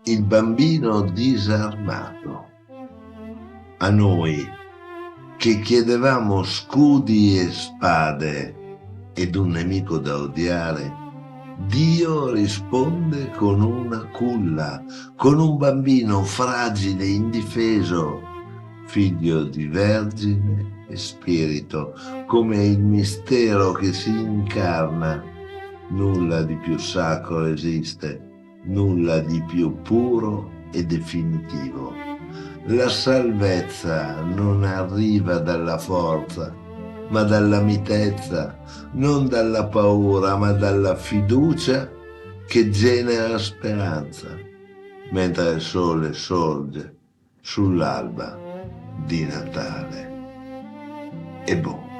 il bambino disarmato. A noi che chiedevamo scudi e spade ed un nemico da odiare, Dio risponde con una culla, con un bambino fragile, indifeso, figlio di vergine e spirito, come il mistero che si incarna. Nulla di più sacro esiste, nulla di più puro e definitivo. La salvezza non arriva dalla forza, ma dalla mitezza, non dalla paura, ma dalla fiducia che genera speranza, mentre il sole sorge sull'alba di Natale. E boh.